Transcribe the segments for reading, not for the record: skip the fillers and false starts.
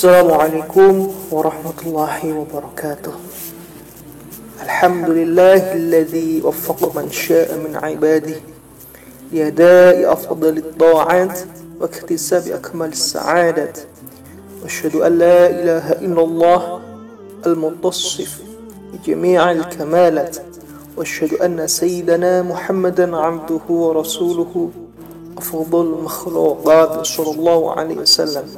Assalamualaikum warahmatullahi wabarakatuh. Alhamdulillahilladzi waffaqa man syaa min 'ibadihi liadaa'i afdalit ta'at wa iktisabi akmalis sa'adat. Wa asyhadu an la ilaha illallah al-muttassif bi jami'il kamalat. Wa asyhadu anna sayyidana Muhammadan 'abduhu wa rasuluhu afdhalul makhluqat sallallahu alaihi wasallam.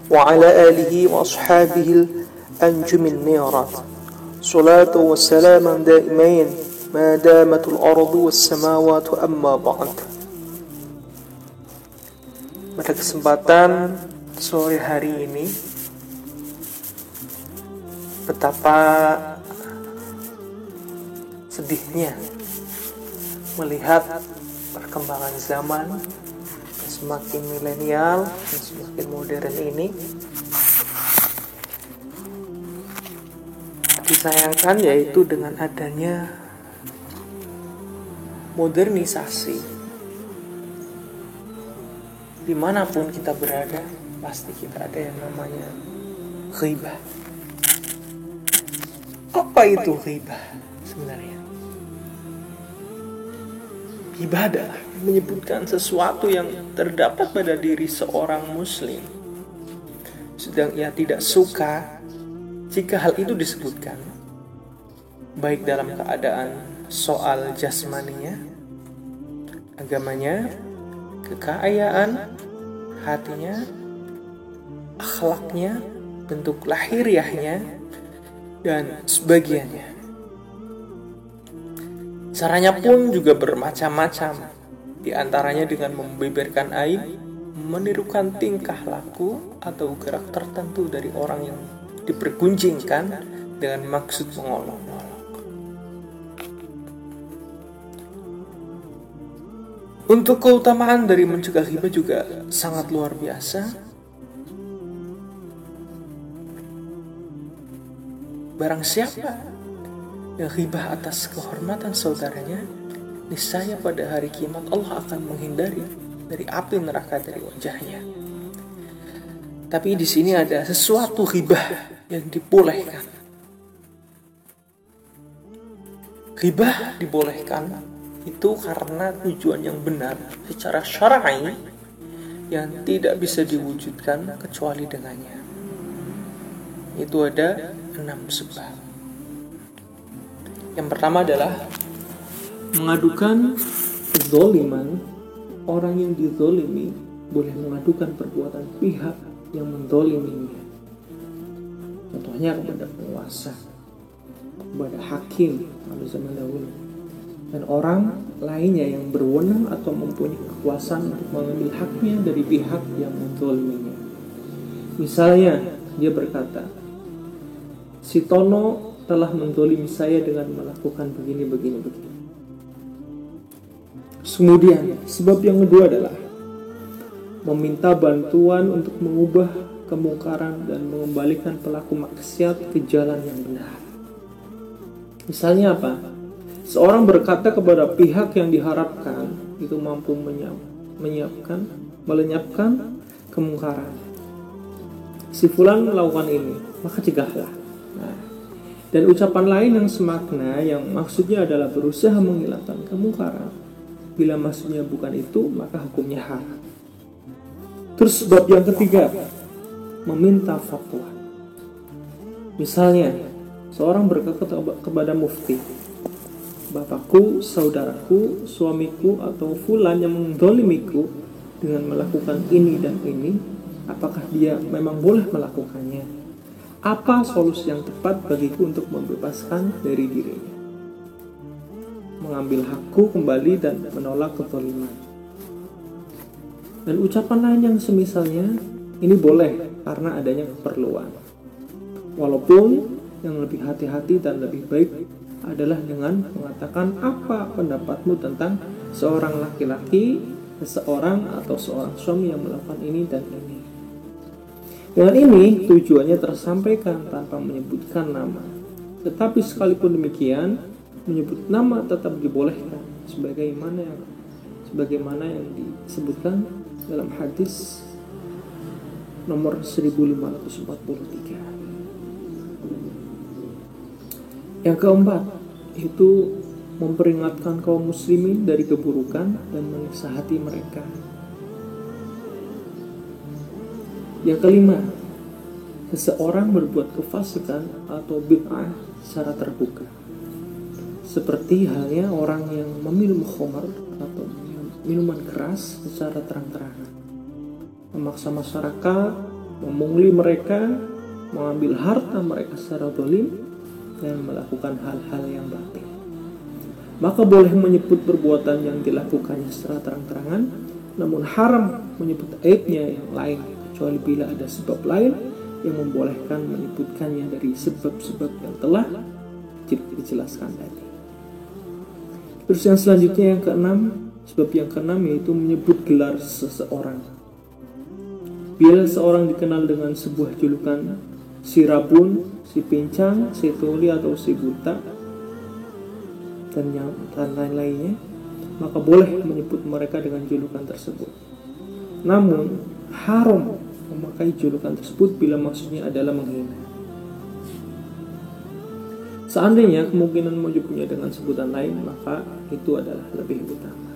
وعلى آله وأصحابه الأنجم النيرات صلاة وسلاما دائمين ما دامت الأرض والسماوات أما بعد. Pada kesempatan sore hari ini, betapa sedihnya melihat perkembangan zaman semakin milenial dan semakin modern ini. Disayangkan yaitu dengan adanya modernisasi, dimanapun kita berada pasti kita ada yang namanya ghibah. Apa itu ghibah sebenarnya? Ghibah adalah menyebutkan sesuatu yang terdapat pada diri seorang muslim, sedang ia tidak suka jika hal itu disebutkan, baik dalam keadaan soal jasmaninya, agamanya, kekayaan, hatinya, akhlaknya, bentuk lahiriahnya, dan sebagainya. Caranya pun juga bermacam-macam, di antaranya dengan membeberkan aib, menirukan tingkah laku atau gerak tertentu dari orang yang dipergunjingkan dengan maksud mengolok-olok. Untuk keutamaan dari mencegah ghibah juga sangat luar biasa. Barang siapa yang ghibah atas kehormatan saudaranya, niscaya pada hari kiamat Allah akan menghindari dari api neraka dari wajahnya. Tapi di sini ada sesuatu ghibah yang dibolehkan. Ghibah dibolehkan itu karena tujuan yang benar secara syar'i yang tidak bisa diwujudkan kecuali dengannya. Itu ada 6 sebab. Yang pertama adalah mengadukan kezaliman. Orang yang dizalimi boleh mengadukan perbuatan pihak yang menzaliminya. Contohnya kepada penguasa, kepada hakim pada zaman dahulu, dan orang lainnya yang berwenang atau mempunyai kekuasaan untuk mengambil haknya dari pihak yang menzaliminya. Misalnya, dia berkata, si Tono telah menzalimi saya dengan melakukan begini. Kemudian, sebab yang kedua adalah meminta bantuan untuk mengubah kemungkaran dan mengembalikan pelaku maksiat ke jalan yang benar. Misalnya apa? Seorang berkata kepada pihak yang diharapkan itu mampu melenyapkan kemungkaran. Si fulan melakukan ini, maka cegahlah. Dan ucapan lain yang semakna yang maksudnya adalah berusaha menghilangkan kemungkaran. Bila maksudnya bukan itu, maka hukumnya haram. Terus bab yang ketiga, meminta fatwa. Misalnya, seorang berkata kepada mufti, bapakku, saudaraku, suamiku, atau fulan yang menzalimiku dengan melakukan ini dan ini, apakah dia memang boleh melakukannya? Apa solusi yang tepat bagiku untuk membebaskan dari dirinya? Mengambil hakku kembali dan menolak kezaliman. Dan ucapan lain yang semisalnya ini boleh karena adanya keperluan. Walaupun yang lebih hati-hati dan lebih baik adalah dengan mengatakan apa pendapatmu tentang seorang laki-laki, seseorang atau seorang suami yang melakukan ini dan ini. Dengan ini tujuannya tersampaikan tanpa menyebutkan nama. Tetapi sekalipun demikian, menyebut nama tetap dibolehkan sebagaimana yang disebutkan dalam hadis nomor 1543. Yang keempat, itu memperingatkan kaum muslimin dari keburukan dan menasihati mereka. Yang kelima, seseorang berbuat kefasikan atau bid'ah secara terbuka, seperti halnya orang yang meminum khamar atau minuman keras secara terang-terangan, memaksa masyarakat, memungli mereka, mengambil harta mereka secara zalim, dan melakukan hal-hal yang batil. Maka boleh menyebut perbuatan yang dilakukannya secara terang-terangan, namun haram menyebut aibnya yang lain, kecuali bila ada sebab lain yang membolehkan menyebutkannya dari sebab-sebab yang telah dijelaskan tadi. Terus yang selanjutnya yang keenam, sebab yang keenam yaitu menyebut gelar seseorang. Bila seorang dikenal dengan sebuah julukan, si rabun, si pincang, si tuli atau si buta, dan lain-lainnya, maka boleh menyebut mereka dengan julukan tersebut. Namun haram memakai julukan tersebut bila maksudnya adalah menghina. Seandainya kemungkinan menyebutnya dengan sebutan lain, maka itu adalah lebih utama.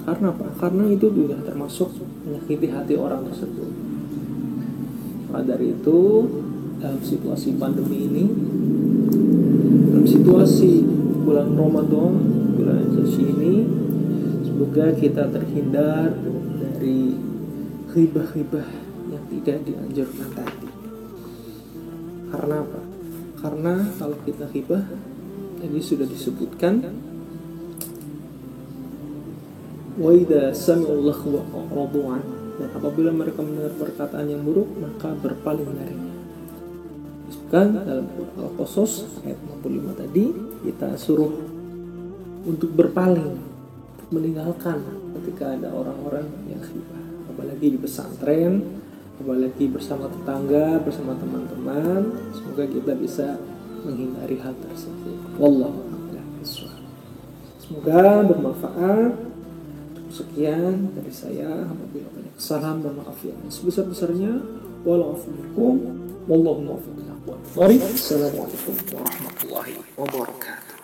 Karena apa? Karena itu sudah termasuk menyakiti hati orang tersebut. Maka dari itu, dalam situasi pandemi ini, dalam situasi bulan Ramadan, bulan suci ini, semoga kita terhindar dari ghibah-ghibah yang tidak dianjurkan tadi. Karena apa? Karena kalau kita ghibah, tadi sudah disebutkan, wa idza sami'u laghwa a'radu an, dan apabila mereka mendengar perkataan yang buruk, maka berpaling darinya. Disebutkan dalam Al-Qasas ayat 55 tadi, kita suruh untuk berpaling, untuk meninggalkan ketika ada orang-orang yang ghibah, apalagi di pesantren, apalagi bersama tetangga, bersama teman-teman. Semoga kita bisa menghindari hal tersebut. Wallahu a'lam bishawab. Semoga bermanfaat. Sekian dari saya. Apabila banyak kesalahan, mohon maaf yang sebesar-besarnya. Wallahu muwaffiq. Assalamualaikum warahmatullahi wabarakatuh.